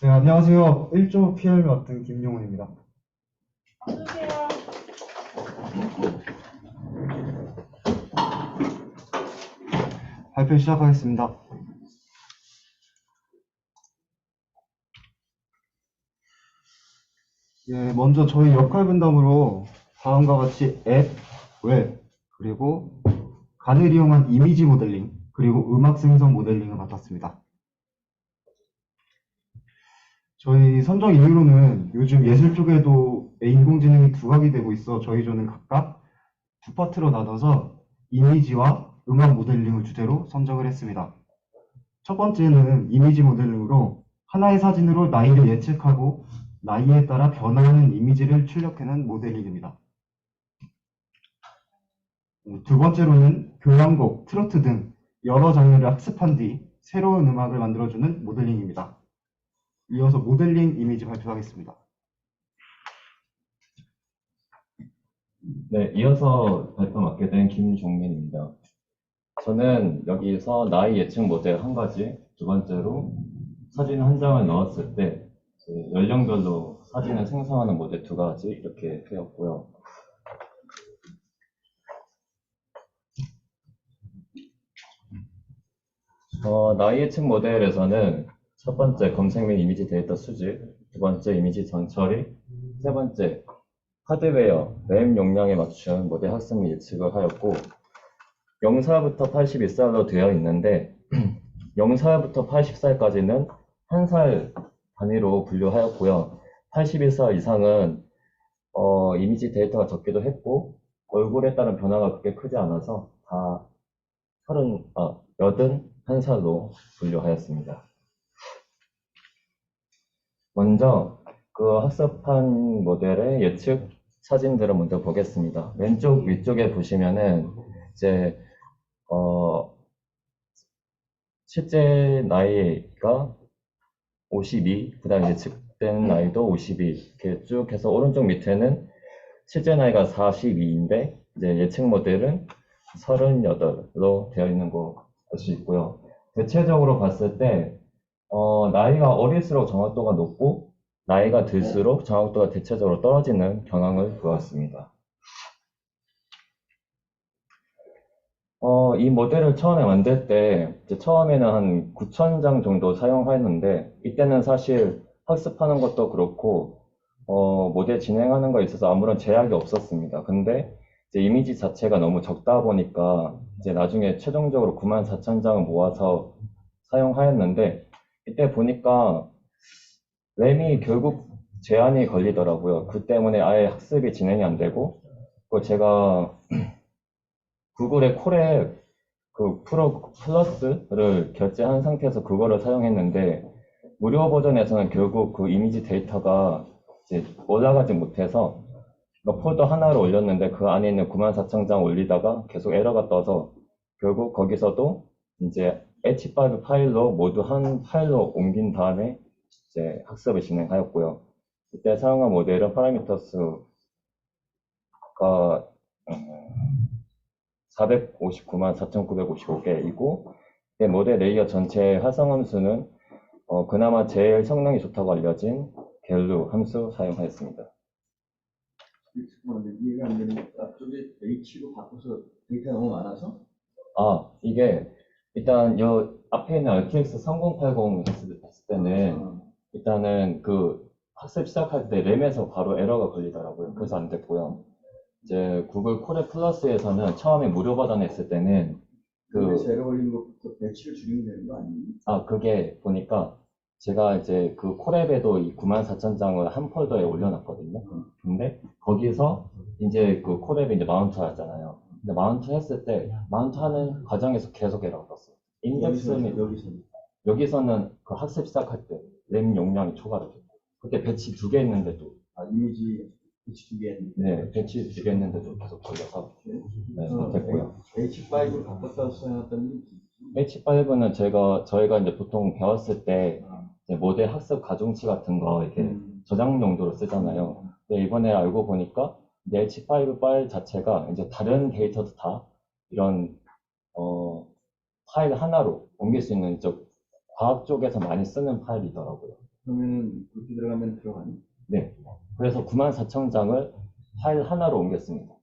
네, 안녕하세요. 1조 PR 맡은 김용훈입니다. 누구세요? 발표 시작하겠습니다. 예, 먼저 저희 역할 분담으로 다음과 같이 앱, 웹, 그리고 간을 이용한 이미지 모델링, 그리고 음악 생성 모델링을 맡았습니다. 저희 선정 이유로는 요즘 예술 쪽에도 인공지능이 두각이 되고 있어 저희 조는 각각 두 파트로 나눠서 이미지와 음악 모델링을 주제로 선정을 했습니다. 첫 번째는 이미지 모델링으로 하나의 사진으로 나이를 예측하고 나이에 따라 변화하는 이미지를 출력해낸 모델링입니다. 두 번째로는 교향곡, 트로트 등 여러 장르를 학습한 뒤 새로운 음악을 만들어주는 모델링입니다. 이어서 모델링 이미지 발표하겠습니다. 네, 이어서 발표 맡게 된 김종민입니다. 저는 여기서 나이 예측 모델 한 가지, 두 번째로 사진 한 장을 넣었을 때 연령별로 사진을 생성하는 모델 두 가지 이렇게 되었고요. 나이 예측 모델에서는 첫 번째 검색 및 이미지 데이터 수집, 두 번째 이미지 전처리, 세 번째 하드웨어, 램 용량에 맞춘 모델 학습 및 예측을 하였고 0살부터 81살로 되어 있는데 0살부터 80살까지는 한 살 단위로 분류하였고요. 81살 이상은 이미지 데이터가 적기도 했고 얼굴에 따른 변화가 그렇게 크지 않아서 다 81살로 분류하였습니다. 먼저 그 학습한 모델의 예측 사진들을 먼저 보겠습니다. 왼쪽 위쪽에 보시면은 이제 실제 나이가 52, 그 다음에 예측된 나이도 52, 이렇게 쭉 해서 오른쪽 밑에는 실제 나이가 42인데 이제 예측 모델은 38로 되어 있는 거 볼 수 있고요. 대체적으로 봤을 때 나이가 어릴수록 정확도가 높고 나이가 들수록 정확도가 대체적으로 떨어지는 경향을 보였습니다. 이 모델을 처음에 만들 때 처음에는 한 9,000장 정도 사용하였는데 이때는 사실 학습하는 것도 그렇고 모델 진행하는 거에 있어서 아무런 제약이 없었습니다. 근데 이제 이미지 자체가 너무 적다 보니까 이제 나중에 최종적으로 94,000장을 모아서 사용하였는데 이때 보니까 램이 결국 제한이 걸리더라고요. 그 때문에 아예 학습이 진행이 안 되고 그 제가 구글의 콜앱 그 프로 플러스를 결제한 상태에서 그거를 사용했는데 무료 버전에서는 결국 그 이미지 데이터가 이제 올라가지 못해서 폴더 하나를 올렸는데 그 안에 있는 94,000장 올리다가 계속 에러가 떠서 결국 거기서도 이제 H5 파일로 모두 한 파일로 옮긴 다음에 이제 학습을 진행하였고요. 이때 사용한 모델은 파라미터스가 459만 4,955개이고 모델 레이어 전체의 활성 함수는 그나마 제일 성능이 좋다고 알려진 갤루 함수 사용하였습니다. 이해가 안 되는 게 앞쪽에 H로 바꿔서 데이터가 너무 많아서? 이게 일단 요 앞에 있는 RTX 3080 했을 때는 일단은 그 학습 시작할 때 램에서 바로 에러가 걸리더라고요. 그래서 안 됐고요. 이제 구글 콜앱 플러스에서는 처음에 무료 버전 했을 때는 그래서 에러 걸린 것부터 배치를 줄이면 되는 거 아니에요? 그게 보니까 제가 이제 그 콜앱에도 이 94,000장을 한 폴더에 올려놨거든요. 근데 거기서 이제 그 콜앱에 이제 마운트 하잖아요. 근데 마운트 했을 때 마운트 하는 과정에서 계속 에러가 떴어요. 인덱스는 여기서는 그 학습 시작할 때 램 용량이 초과가 됐고 그때 배치 두 개 했는데도 이미지 배치 두 개 했는데. 네, 배치 두 개 했는데도 계속 걸려서 네, 못했고요. H5로 바꿨다고 써놨더니 H5는 저희가 이제 보통 배웠을 때 이제 모델 학습 가중치 같은 거 이렇게 저장 용도로 쓰잖아요. 근데 이번에 알고 보니까 이제 H5 파일 자체가 이제 다른 데이터도 다 이런 파일 하나로 옮길 수 있는 과학 쪽에서 많이 쓰는 파일이더라고요. 그러면은 그렇게 들어가면 들어가니? 네. 그래서 94,000장을 파일 하나로 옮겼습니다.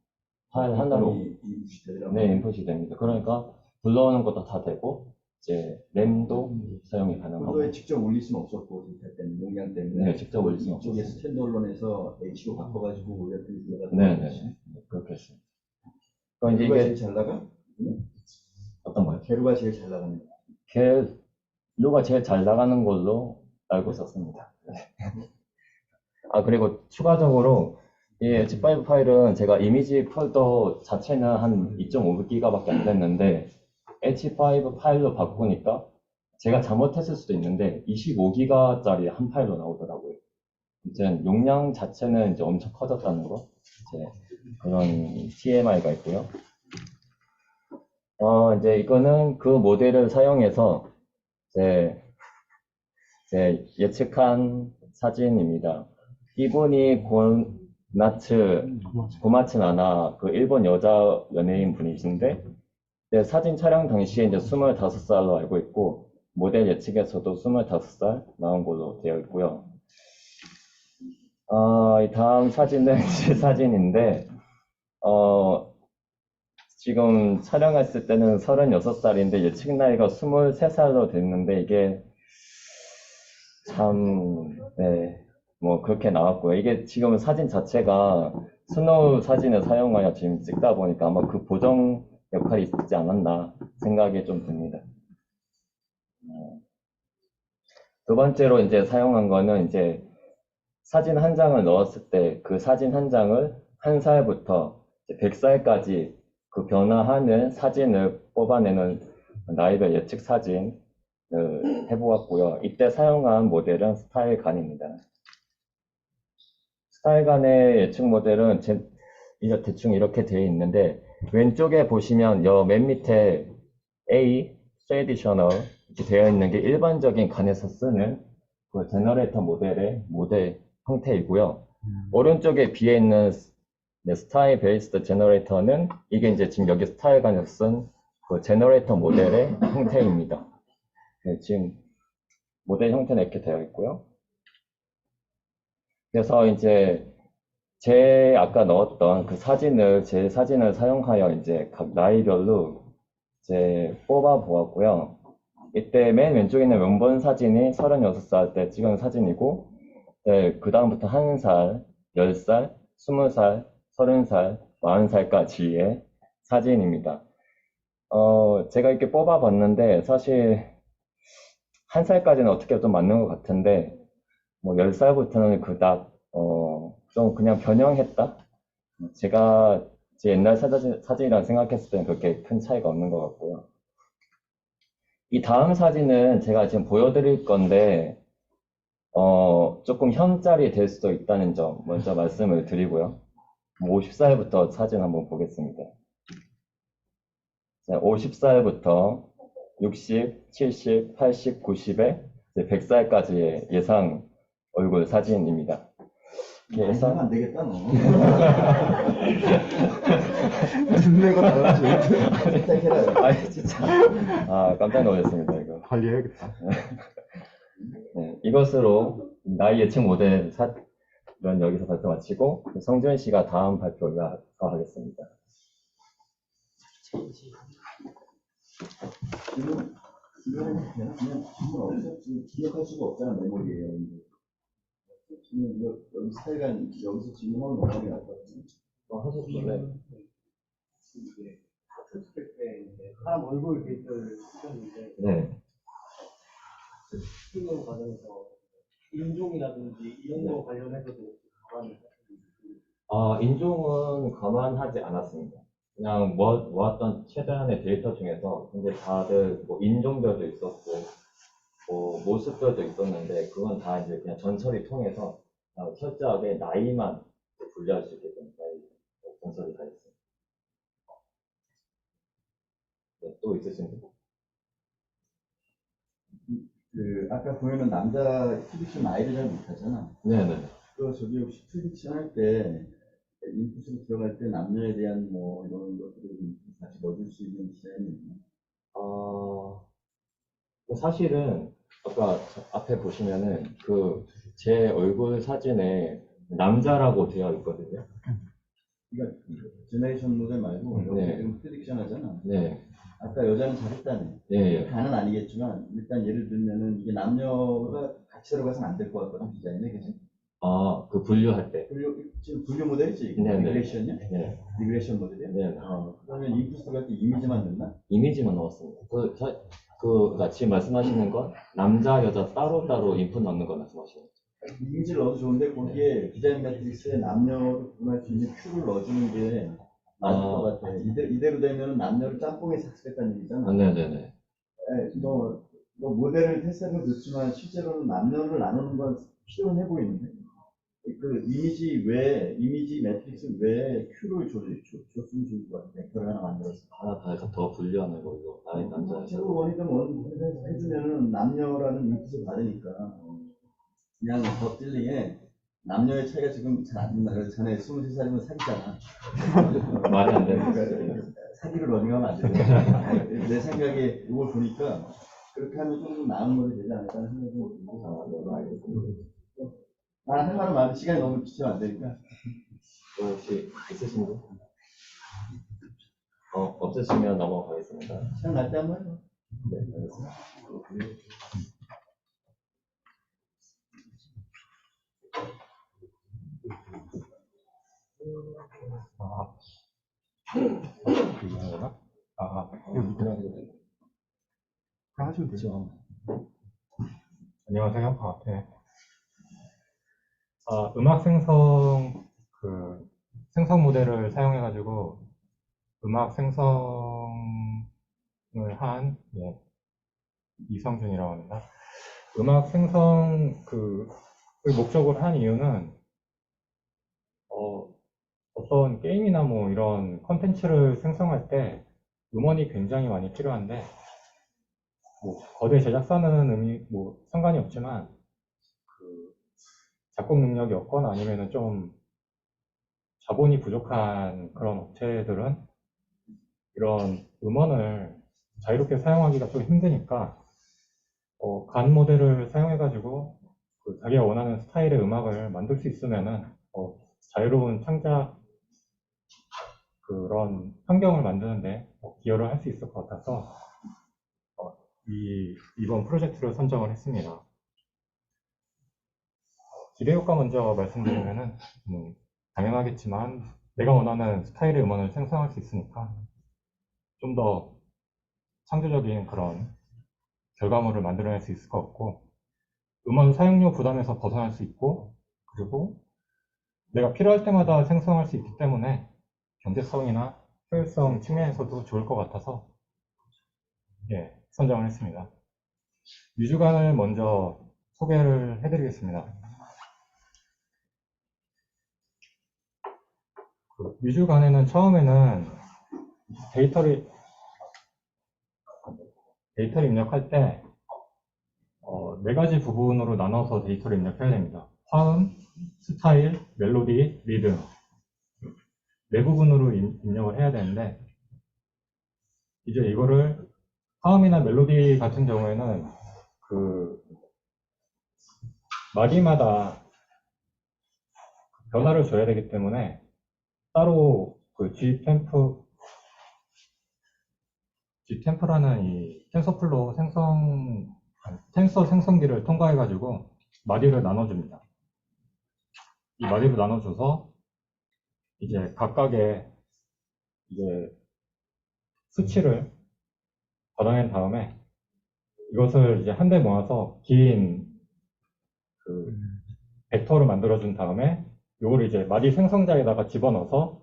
파일 하나로. 이 시대들하고. 네, 인풋이 됩니다. 그러니까 불러오는 것도 다 되고, 이제 램도 사용이 가능하고. 그거에 직접 올릴 수는 없었고, 데이터 때문에, 용량 때문에. 네, 직접 올릴 수는 이쪽에 없었어요. 스탠드얼론에서 H로 바꿔가지고 올렸더니 네, 네. 그렇게 했습니다. 그럼 이제 게루가 이게 제일 잘 나가? 어떤 거요? 게루가 제일 잘 나가네. 갤루가 제일 잘 나가는 걸로 알고 있었습니다. 아, 그리고 추가적으로 이 H5 파일은 제가 이미지 폴더 자체는 한 2.5기가밖에 안 됐는데 H5 파일로 바꾸니까 제가 잘못했을 수도 있는데 25기가짜리 한 파일로 나오더라고요. 이제 용량 자체는 이제 엄청 커졌다는 거, 이제 그런 TMI가 있고요. 이제 이거는 그 모델을 사용해서 제 예측한 사진입니다. 이분이 고마츠 나나 그 일본 여자 연예인 분이신데 네, 사진 촬영 당시에 이제 25살로 알고 있고 모델 예측에서도 25살 나온 걸로 되어 있고요. 이 다음 사진은 제 사진인데 지금 촬영했을 때는 36살인데 예측 나이가 23살로 됐는데 이게 참, 네, 뭐 그렇게 나왔고요. 이게 지금 사진 자체가 스노우 사진을 사용하여 지금 찍다 보니까 아마 그 보정 역할이 있지 않았나 생각이 좀 듭니다. 두 번째로 이제 사용한 거는 이제 사진 한 장을 넣었을 때 그 사진 한 장을 한 살부터 100살까지 그 변화하는 사진을 뽑아내는 나이별 예측 사진을 해보았고요. 이때 사용한 모델은 스타일간입니다. 스타일간의 예측 모델은 대충 이렇게 되어 있는데 왼쪽에 보시면 맨 밑에 A, 트레디셔널 이렇게 되어 있는 게 일반적인 간에서 쓰는 그 제너레이터 모델의 모델 형태이고요. 오른쪽에 B에 있는 스타일 베이스드 제너레이터는 이게 이제 지금 여기 스타일간에서 쓴 그 제너레이터 모델의 형태입니다. 네, 지금 모델 형태는 이렇게 되어 있고요. 그래서 이제 아까 넣었던 그 제 사진을 사용하여 이제 각 나이별로 이제 뽑아 보았고요. 이때 맨 왼쪽에 있는 원본 사진이 36살 때 찍은 사진이고, 네, 그 다음부터 1살, 10살, 20살, 30살, 40살까지의 사진입니다. 제가 이렇게 뽑아 봤는데, 사실 1살까지는 어떻게 좀 맞는 것 같은데, 뭐 10살부터는 그닥, 좀 그냥 변형했다? 제가 제 옛날 사진이랑 생각했을 때는 그렇게 큰 차이가 없는 것 같고요. 이 다음 사진은 제가 지금 보여드릴 건데, 조금 현짤이 될 수도 있다는 점 먼저 말씀을 드리고요. 50살부터 사진 한번 보겠습니다. 50살부터 60, 70, 80, 90에 100살까지의 예상 얼굴 사진입니다. 예상 안 되겠다, 너. 눈매가 달라져. 선택해라. 아니, 진짜. 깜짝 놀랐습니다, 이거. 관리해야겠다. 네, 이것으로 나이 예측 모델 는 여기서 발표 마치고 성준 씨가 다음 발표 하겠습니다. 이거는 그냥 기억할 수가 없잖아, 메모리에. 지금 여기 스타일간 여기서 지금 하면 너무 나을 것 같아. 하셨길래. 이게 스펙 때 이제 사람 얼굴 데이터를 쓰셨는데 네. 스크린 과정에서 인종이라든지 이런 거 관련해서도 가만히 인종은 감안하지 않았습니다. 그냥 모았던 최대한의 데이터 중에서 근데 다들 뭐 인종별도 있었고 뭐 모습별도 있었는데 그건 다 이제 그냥 전처리 통해서 철저하게 나이만 분류할 수 있게끔 전처리 다 했습니다. 네, 또 있으신가요? 아까 보면은 남자 프리딕션 아이를 잘 못하잖아. 네네. 저기 혹시 프리딕션 할 때, 인풋으로 들어갈 때 남녀에 대한 뭐 이런 것들을 같이 넣어줄 수 있는 디자인이 있나? 사실은 아까 앞에 보시면은 그 제 얼굴 사진에 남자라고 되어 있거든요. 그러니까 제너레이션 모델 말고 여기 네. 지금 프리딕션 하잖아. 네, 아까 여자는 잘했다네. 예, 다는 아니겠지만 일단 예를 들면은 이게 남녀가 같이 들어가서는 안 될 것 같거든 디자인에 그지? 아, 그 분류할 때. 지금 분류 모델이지? 네, 네. 리그레션이야? 네, 리그레션 모델이야? 네. 그러면 인풋을 때 이미지만 넣나? 이미지만 넣었습니다. 그러니까 지금 말씀하시는 건 남자, 여자 따로따로 인풋 넣는 거 말씀하시는 거죠? 이미지를 넣어도 좋은데 거기에 디자인 매트릭스에 남녀를 구분할 수 있는 큐를 넣어주는 게 맞을 것 같아. 이대로 되면 남녀를 짬뽕에 삭제했다는 얘기잖아. 아, 네네네. 네, 너 모델을 테스트하는 거 좋지만 실제로는 남녀를 나누는 건 필요해 보이는데 그 이미지 매트릭스 외에 큐를 줬으면 좋을 것 같아. 벡터를 하나 만들어서. 하나 더 분류하는 걸로. 남자, 여자. 최고 원이든 해주면은 남녀라는 인풋을 받으니까 그냥 덧딜링에 남녀의 차이가 지금 잘 안 된다. 그래서 전에 23살이면 사귀잖아. 말이 안 되는 그러니까 사기를 러닝하면 안 되는 내 생각에 이걸 보니까 그렇게 하면 좀 나은 거리 되지 않을까 하는 생각이 들고. 할 말은 많은데 시간이 너무 지체면 안 되니까. 또 혹시 있으신 분? 없으시면 넘어가겠습니다. 시간 날 때 한번 해요. 네, 알겠습니다. 하시면 되죠. 안녕하세요. 네. 음악 생성 모델을 사용해가지고 음악 생성을 한 이성준이라고 합니다. 음악 생성 그 목적으로 한 이유는 어떤 게임이나 뭐 이런 컨텐츠를 생성할 때 음원이 굉장히 많이 필요한데 뭐 거대 제작사는 뭐 상관이 없지만 그 작곡 능력이 없거나 아니면은 좀 자본이 부족한 그런 업체들은 이런 음원을 자유롭게 사용하기가 좀 힘드니까 간 모델을 사용해가지고 자기가 원하는 스타일의 음악을 만들 수 있으면은 자유로운 창작 그런 환경을 만드는데 기여를 할 수 있을 것 같아서 이번 프로젝트를 선정을 했습니다. 기대 효과 먼저 말씀드리면은 당연하겠지만 내가 원하는 스타일의 음원을 생성할 수 있으니까 좀 더 창조적인 그런 결과물을 만들어낼 수 있을 것 같고 음원 사용료 부담에서 벗어날 수 있고 그리고 내가 필요할 때마다 생성할 수 있기 때문에 경제성이나 효율성 측면에서도 좋을 것 같아서 선정을 했습니다. 뮤즈관을 먼저 소개를 해드리겠습니다. 뮤즈관에는 처음에는 데이터를 입력할 때 4가지 부분으로 나눠서 데이터를 입력해야 됩니다. 화음, 스타일, 멜로디, 리듬 4부분으로 입력을 해야 되는데 이제 이거를 화음이나 멜로디 같은 경우에는 마디마다 변화를 줘야 되기 때문에 따로 Gtem프라는 이 텐서 생성기를 통과해가지고 마디를 나눠줍니다. 이 마디를 나눠줘서 이제 각각의 수치를 받아낸 다음에 이것을 이제 한데 모아서 긴 벡터를 만들어준 다음에 이거를 이제 마디 생성자에다가 집어넣어서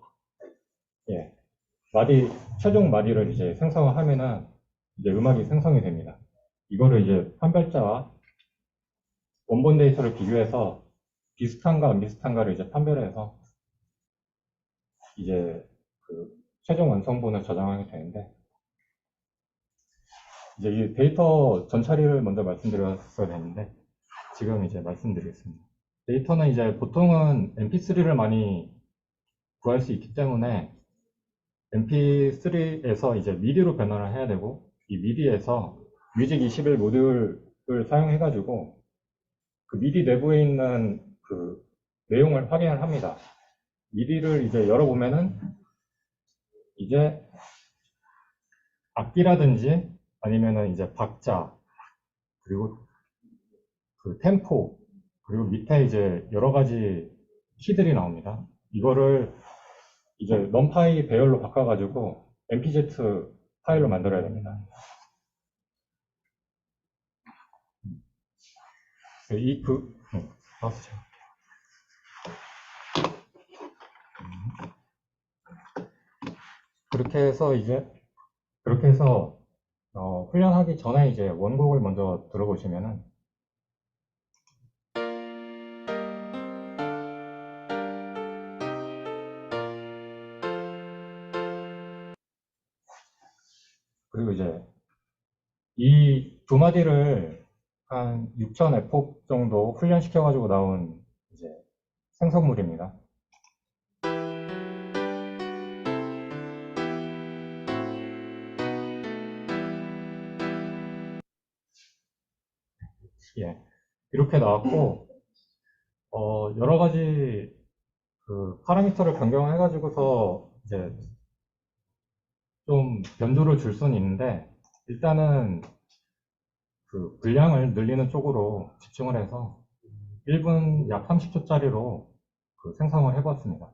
최종 마디를 이제 생성을 하면은 이제 음악이 생성이 됩니다. 이거를 이제 판별자와 원본 데이터를 비교해서 비슷한가 안 비슷한가를 이제 판별해서 이제 최종 완성본을 저장하게 되는데 이제 이 데이터 전처리를 먼저 말씀드렸어야 되는데 지금 이제 말씀드리겠습니다. 데이터는 이제 보통은 mp3를 많이 구할 수 있기 때문에 mp3에서 이제 미디로 변환을 해야 되고 이 미디에서 뮤직 21 모듈 사용해가지고 그 미디 내부에 있는 그 내용을 확인을 합니다. 미디를 이제 열어보면은 이제 악기라든지 아니면은 이제 박자 그리고 그 템포 그리고 밑에 이제 여러 가지 키들이 나옵니다. 이거를 이제 넘파이 배열로 바꿔가지고 MPZ 파일로 만들어야 됩니다. 나와서 제가 그렇게 해서 훈련하기 전에 이제 원곡을 먼저 들어보시면은 그리고 이제 이 두 마디를 한 6,000 F홉 정도 훈련시켜가지고 나온 이제 생성물입니다. 예, 이렇게 나왔고 여러 가지 그 파라미터를 변경해가지고서 이제 좀 변조를 줄 수는 있는데 일단은 그 분량을 늘리는 쪽으로 집중을 해서 1분 약 30초짜리로 그 생성을 해봤습니다.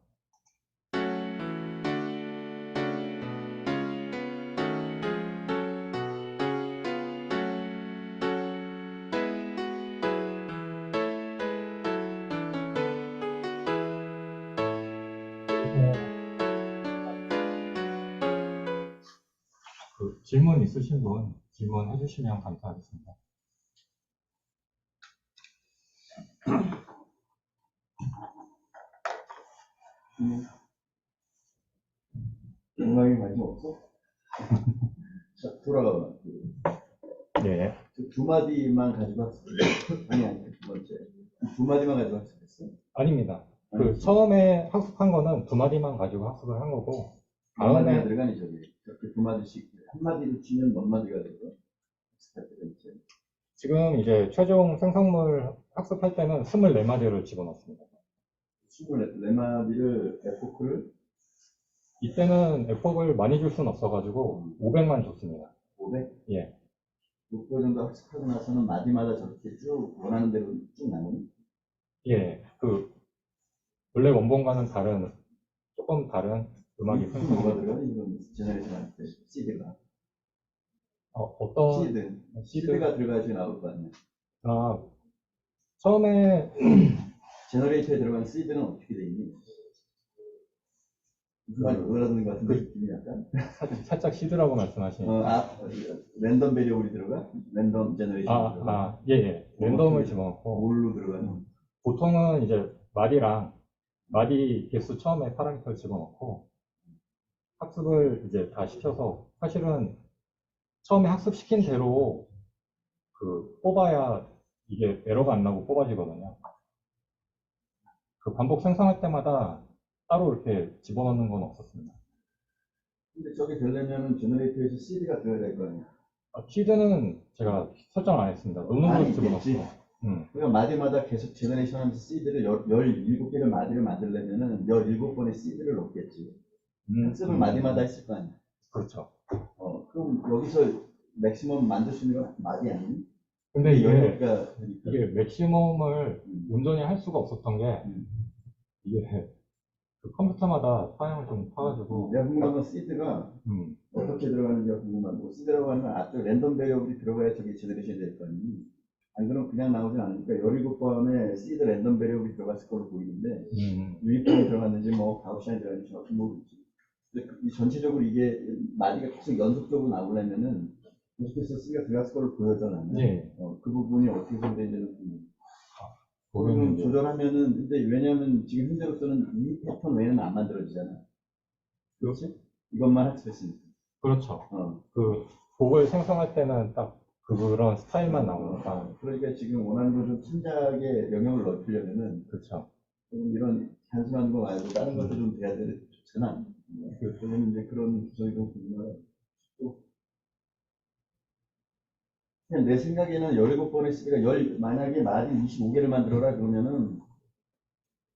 그 질문 있으신 분 질문해 주시면 감사하겠습니다. 음악에 관심 없어? 자, 돌아가봐. 예. 두 마디만 가지고 학습했어? 아니, 두 번째. 두 마디만 가지고 학습했어? 아닙니다. 그 처음에 학습한 거는 두 마디만 가지고 학습을 한 거고 몇 마디가 다음에 들어가니, 저기. 이렇게 두 마디씩. 한 마디로 치면 몇 마디가 들어가? 학습할 때 전체. 지금 이제 최종 생성물 학습할 때는 24마디를 집어넣습니다. 24마디를 에포크를 이때는 에폭을 많이 줄 수는 없어가지고 500만 줬습니다. 500? 예. 6개 정도 학습하고 나서는 마디마다 저렇게 쭉 원하는 대로 쭉 나오니? 예. 그 원래 원본과는 조금 다른 음악이 뭐가 생성이 들어가? 이런 제너레이션 할 때, CD가. 어떤 시드. 시드 시드가 들어가야지 나올 거 아니야. 처음에 제너레이터에 들어간 시드는 어떻게 돼 있니? 무슨 말인지 알아듣는 것 같은데, 느낌이 약간. 살짝 시드라고 말씀하시니까 랜덤 베리어블이 들어가? 랜덤 제너레이션 들어가? 예. 랜덤을 집어넣고 뭘로 들어가는? 보통은 이제 마디 개수 처음에 파라미터를 집어넣고 학습을 이제 다 시켜서 사실은 처음에 학습시킨 대로 그 뽑아야 이게 에러가 안 나고 뽑아지거든요. 그 반복 생성할 때마다 따로 이렇게 집어넣는 건 없었습니다. 근데 저게 되려면 제너레이터에서 CD가 들어야 될 거 아니야? 키드는 제가 설정 안 했습니다. 노는으로 아니, 집어넣고. 있겠지. 그러니까 마디마다 계속 제너레이션 하면서 CD를 17개를 마디를 만들려면은 17번의 CD를 넣겠지. 학습을 마디마다 했을 거 아니야. 그렇죠. 그럼 여기서 맥시멈 만들 수 있는 건 마디 아니니? 근데 그러니까 이게 맥시멈을 음. 온전히 할 수가 없었던 게 음. 이게 그 컴퓨터마다 사양을 좀 타가지고 내가 궁금한 건 CD가 어떻게 들어가는지가 궁금하고 CD라고 하는 건 앞쪽 랜덤 베리어블이 들어가야 저게 제너레이션이 될 거 아니니? 안 그러면 그냥 나오진 않으니까 17번에 CD 랜덤 베리어블이 들어갔을 걸로 보이는데 유니폼이 들어갔는지 뭐 가우시안이 들어갔는지 정확히 모르겠지. 근데 이 전체적으로 이게 마디가 계속 연속적으로 나오려면은 계속해서 CD가 들어갔을 걸로 보여져 나는. 예. 그 부분이 어떻게 손대는지는 그거는 그거는 이제 조절하면은 근데 왜냐면 지금 현재로서는 이 패턴 외에는 안 만들어지잖아. 그렇지? 이것만 학습했으니까. 그렇죠. 어. 그 곡을 생성할 때는 딱 그런 스타일만 나오니까. 그러니까 지금 원하는 걸 좀 창작에 영역을 넓히려면은 그렇죠. 좀 이런 단순한 거 말고 다른 것도 좀 돼야 되는 좋잖아. 그러면 이제 그런 구성이 좀 궁금하고 또 그냥 내 생각에는 17번의 CD가 만약에 마디 25개를 만들어라 그러면은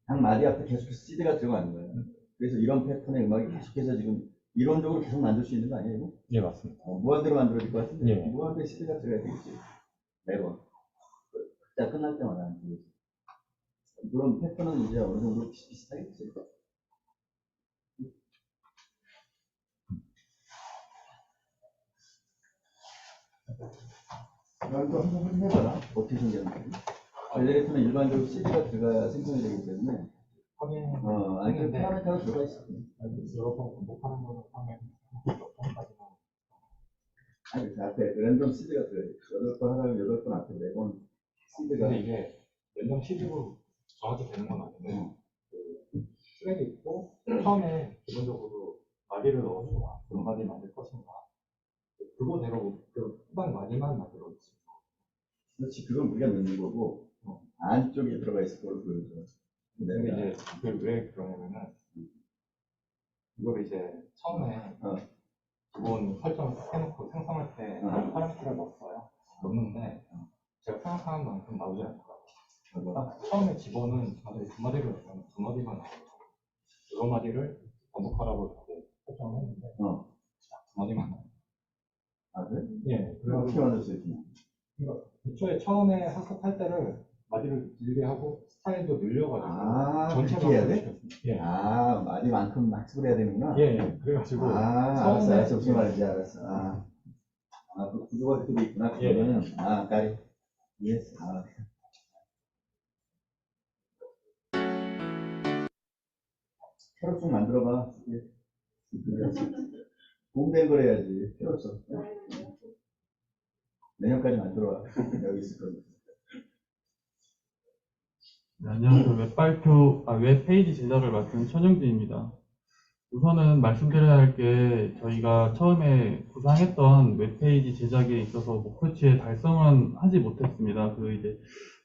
각 마디 앞에 계속해서 CD가 들어가는 거예요. 그래서 이런 패턴의 음악이 계속해서 지금 이론적으로 계속 만들 수 있는 거 아니에요? 이거? 예, 맞습니다. 무한대로 만들어질 것 같은데 예. 무한대 CD가 들어야 되겠지. 매번. 자 끝날 때마다. 그런 패턴은 이제 어느 정도 비슷비슷하겠지. 그럼 또 한번 확인해봐라. 어떻게 생겼는지. 전레이터는 일반적으로 CD가 들어가야 생성이 되기 때문에 확인, 아니 그 파라메터가 들어가 있어. 여러 번 반복하는 거는 하면 몇 번까지나. 아니 그 앞에 랜덤 CD가 들어요. 8번 하려면 8번 앞에 4번 CD가. 근데 이게 랜덤 CD로 정확히 되는 건 아닌데, 그 트랙이 있고, 처음에 기본적으로 마디를 넣어주거나, 음마디 만들 것인가. 그거대로 그 후반 마디만 만들어 있습니다. 그렇지, 그건 우리가 넣는 거고 안쪽에 들어가 있을 걸로 보여줘. 근데 이제 왜 그러냐면은, 이걸 이제 처음에 기본 설정을 딱 해놓고 생성할 때 파라미터를 넣었어요. 넣었는데, 제가 생각하는 만큼 나오지 않더라고요. 딱 처음에 기본은 두 마디를 넣으면 두 마디만 나와요. 여러 마디를 반복하라고 이렇게 설정을 했는데, 두 마디만 나와요. 아 그래? 예, 어떻게 만들 수 있지? 그러니까 애초에 처음에 학습할 때를 마디를 길게 하고 스타일도 늘려가지고 그렇게 해야 돼? 예. 마디만큼 학습을 해야 되는구나. 예. 그래가지고 알았어. 무슨 말인지 알았어. 그 구조가 그렇게 돼 있구나. 그러면은 까리. 이해했어. 캐럿송 만들어봐. 공된 걸 해야지. 캐럿송. 내년까지 만들어와. 여기 있을 거니까. 네, 안녕하세요. 웹 페이지 제작을 맡은 천영진입니다. 우선은 말씀드려야 할 게 저희가 처음에 구상했던 웹페이지 제작에 있어서 목표치에 달성은 하지 못했습니다. 이제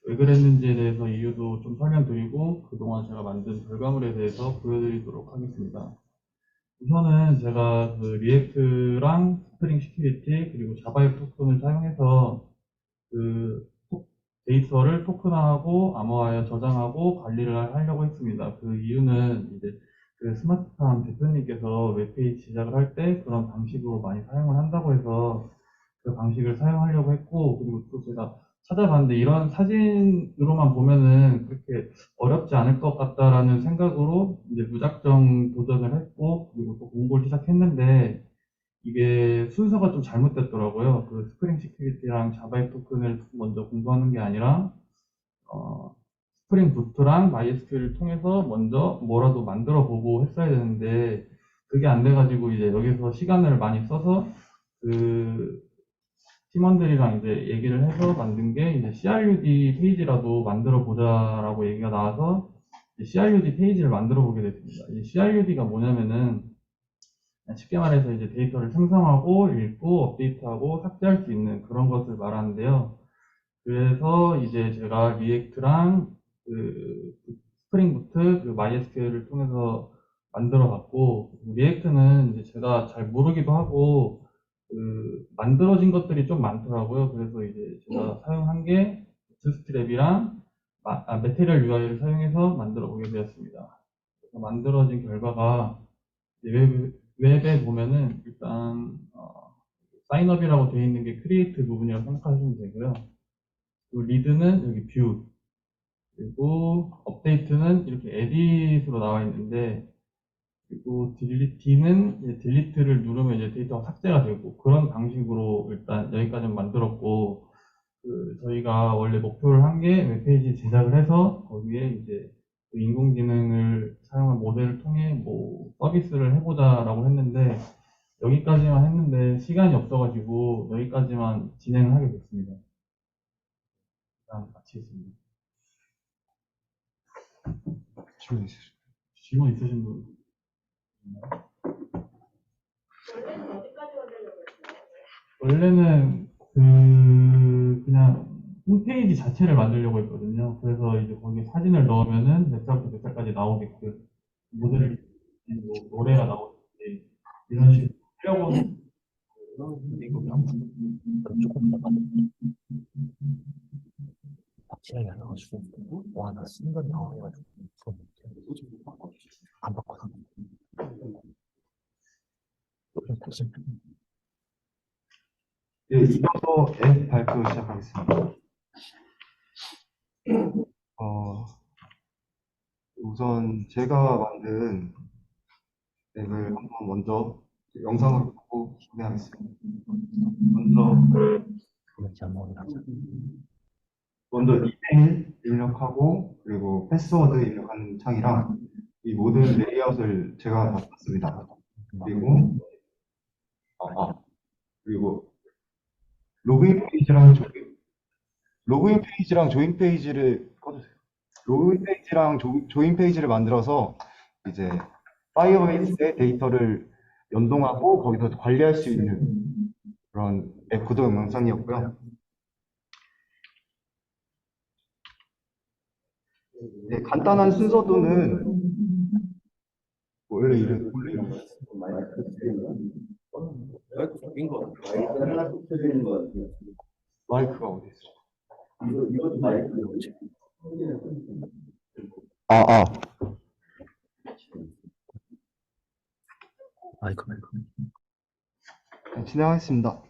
왜 그랬는지에 대해서 이유도 좀 설명드리고 그동안 제가 만든 결과물에 대해서 보여드리도록 하겠습니다. 우선은 제가 리액트랑 스프링 시큐리티 그리고 자바웹 토큰을 사용해서 데이터를 토큰화하고 암호화하여 저장하고 관리를 하려고 했습니다. 그 이유는 이제 스마트팜 대표님께서 웹페이지 제작을 할 때 그런 방식으로 많이 사용을 한다고 해서 그 방식을 사용하려고 했고, 그리고 또 제가 찾아봤는데 이런 사진으로만 보면은 그렇게 어렵지 않을 것 같다라는 생각으로 이제 무작정 도전을 했고, 그리고 또 공부를 시작했는데 이게 순서가 좀 잘못됐더라고요. 스프링 시큐리티랑 자바의 토큰을 먼저 공부하는 게 아니라 스프링 부트랑 MySQL을 통해서 먼저 뭐라도 만들어 보고 했어야 되는데 그게 안 돼가지고 이제 여기서 시간을 많이 써서 팀원들이랑 이제 얘기를 해서 만든 게 이제 CRUD 페이지라도 만들어 보자라고 얘기가 나와서 CRUD 페이지를 만들어 보게 됐습니다. CRUD가 뭐냐면은 쉽게 말해서 이제 데이터를 생성하고 읽고 업데이트하고 삭제할 수 있는 그런 것을 말하는데요. 그래서 이제 제가 리액트랑 스프링 부트 MySQL을 통해서 만들어 봤고, 리액트는 이제 제가 잘 모르기도 하고 만들어진 것들이 좀 많더라고요. 그래서 이제 제가 사용한 게 부트스트랩이랑 메테리얼 UI를 사용해서 만들어 보게 되었습니다. 그래서 만들어진 결과가 웹에 보면은 일단 사인업이라고 되어 있는 게 크리에이트 부분이라고 생각하시면 되고요. 그리고 리드는 여기 뷰, 그리고 업데이트는 이렇게 에딧으로 나와 있는데, 그리고 딜리트는 딜리트를 누르면 이제 데이터가 삭제가 되고 그런 방식으로 일단 여기까지는 만들었고, 저희가 원래 목표를 한 게 웹페이지 제작을 해서 거기에 이제 인공지능을 사용한 모델을 통해 뭐 서비스를 해보자라고 했는데 여기까지만 했는데 시간이 없어가지고 여기까지만 진행을 하게 됐습니다. 일단 마치겠습니다. 질문 있으신 분? 원래는 어디까지 만들려고 했어요? 원래는 그냥 홈페이지 자체를 만들려고 했거든요. 그래서 이제 거기에 사진을 넣으면은 몇 살부터 몇 살까지 나오게끔 모델이 뭐 노래가 나오는지 이런 식으로 하려고 조금 더 확실하게 안 나가지고 와 나 순간 당황해가지고 안 바꿔서 다시 예, 이어서 앱 발표 시작하겠습니다. 우선 제가 만든 앱을 한번 먼저 영상을 보고 소개하겠습니다. 그런지 안 나오긴 하죠. 먼저 이메일 입력하고 그리고 패스워드 입력하는 창이랑 이 모든 레이아웃을 제가 다 썼습니다. 그리고 그리고 로그인 페이지랑 조인 페이지를 꺼주세요. 로그인 페이지랑 조인 페이지를 만들어서 이제 파이어베이스의 데이터를 연동하고 거기서 관리할 수 있는 그런 앱 구조 영상이었고요. 네, 간단한 순서도는 원래 이런 마이크가 어디 있어? 이것도 마이크. 마이크 네, 진행하겠습니다.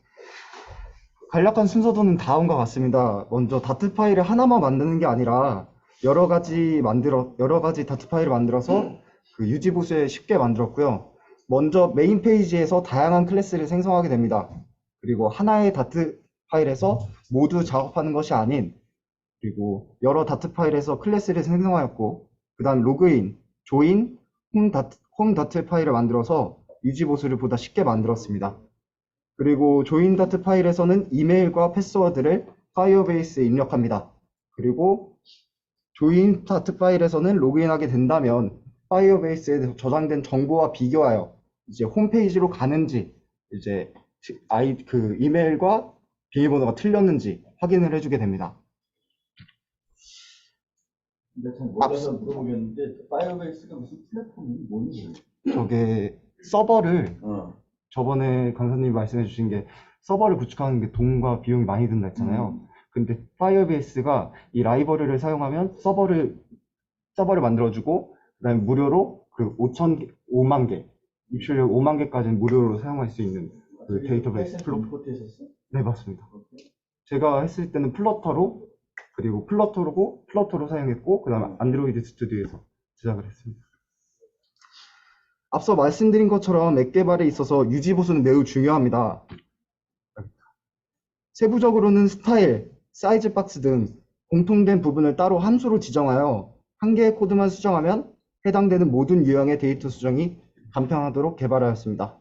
간략한 순서도는 다음과 같습니다. 먼저 다트 파일을 하나만 만드는 게 아니라 여러 가지 다트 파일을 만들어서 그 유지 보수에 쉽게 만들었고요. 먼저 메인 페이지에서 다양한 클래스를 생성하게 됩니다. 그리고 하나의 다트 파일에서 모두 작업하는 것이 아닌 그리고 여러 다트 파일에서 클래스를 생성하였고 그 다음 로그인, 조인, 홈 다트 파일을 만들어서 유지 보수를 보다 쉽게 만들었습니다. 그리고 조인 다트 파일에서는 이메일과 패스워드를 파이어베이스에 입력합니다. 그리고 조인 다트 파일에서는 로그인하게 된다면 파이어베이스에 저장된 정보와 비교하여 이제 홈페이지로 가는지 이제 그 이메일과 비밀번호가 틀렸는지 확인을 해주게 됩니다. 근데 참 몰라서 물어보겠는데 파이어베이스가 무슨 플랫폼이 뭔지. 저게 서버를 저번에 강사님이 말씀해 주신 게 서버를 구축하는 게 돈과 비용이 많이 든다 했잖아요. 근데 파이어베이스가 이 라이브러리를 사용하면 서버를 만들어주고 그다음에 무료로 그 5만 개 입출력 5만 개까지는 무료로 사용할 수 있는 그 데이터베이스 플랫폼. 네, 맞습니다. 제가 했을 때는 플러터로 그리고 플러터로 사용했고 그다음에 안드로이드 스튜디오에서 제작을 했습니다. 앞서 말씀드린 것처럼 앱 개발에 있어서 유지 보수는 매우 중요합니다. 세부적으로는 스타일, 사이즈 박스 등 공통된 부분을 따로 함수로 지정하여 한 개의 코드만 수정하면 해당되는 모든 유형의 데이터 수정이 간편하도록 개발하였습니다.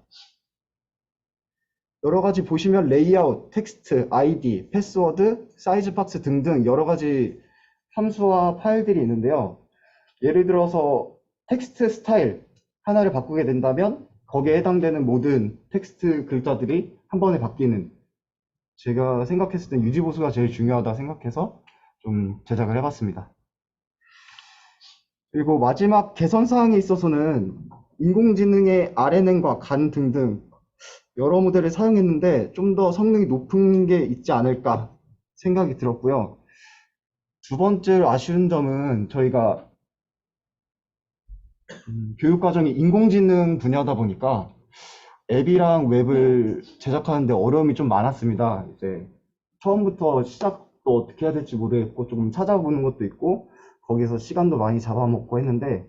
여러 가지 보시면 레이아웃, 텍스트, 아이디, 패스워드, 사이즈 박스 등등 여러 가지 함수와 파일들이 있는데요. 예를 들어서 텍스트 스타일 하나를 바꾸게 된다면 거기에 해당되는 모든 텍스트 글자들이 한 번에 바뀌는, 제가 생각했을 땐 유지 보수가 제일 중요하다 생각해서 좀 제작을 해봤습니다. 그리고 마지막 개선 사항에 있어서는 인공지능의 RNN과 간 등등 여러 모델을 사용했는데 좀 더 성능이 높은 게 있지 않을까 생각이 들었고요. 두 번째로 아쉬운 점은 저희가 교육과정이 인공지능 분야다 보니까 앱이랑 웹을 제작하는데 어려움이 좀 많았습니다. 이제 처음부터 시작도 어떻게 해야 될지 모르겠고 조금 찾아보는 것도 있고 거기서 시간도 많이 잡아먹고 했는데,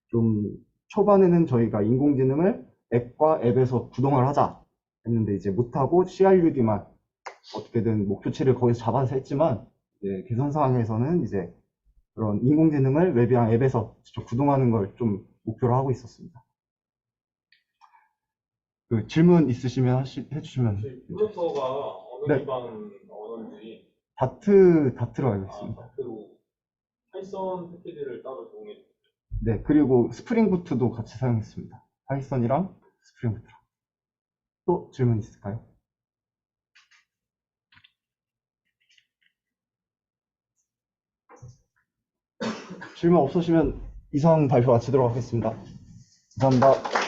좀 초반에는 저희가 인공지능을 앱과 앱에서 구동을 하자 했는데 이제 못하고 CRUD만 어떻게든 목표치를 거기서 잡아서 했지만, 이제 개선 사항에서는 이제 그런 인공지능을 웹이랑 앱에서 직접 구동하는 걸 좀 목표로 하고 있었습니다. 그 질문 있으시면 해주시면. 플루터가 어느 네. 기반 언어인지 다트로 알고 있습니다. 다트로 파이썬 패키지를 따로 제공해 주세요. 네, 그리고 스프링 부트도 같이 사용했습니다. 파이썬이랑 스프링 부트랑. 또 질문 있을까요? 질문 없으시면 이상 발표 마치도록 하겠습니다. 감사합니다.